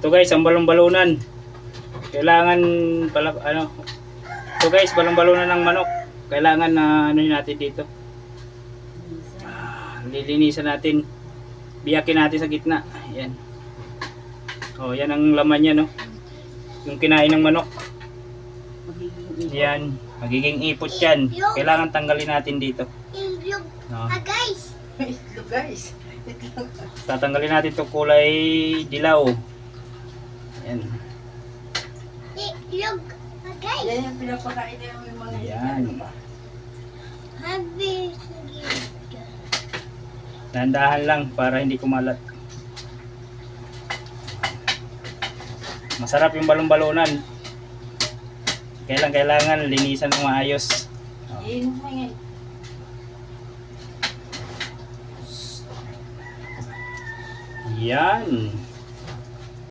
Ito guys, ang balon-balunan. Kailangan pala ano. Ito guys, balon-balunan ng manok. Kailangan na ano natin dito. Lilinisan natin. Biyakin natin sa gitna. Ayan. Oh, yan ang laman niya, no. Yung kinain ng manok. Yan, magiging ipot yan. Kailangan tanggalin natin dito. No. Guys. Itlog guys. Tatanggalin natin itong kulay dilaw. Yan. Itlog. Guys. Yan yung pinapakain niya yung mga Yan. Habi. Dahan-dahan lang para hindi kumalat. Masarap yung balon-balunan. Kailangan linisan ng maayos. Iinom mo yan. Yan.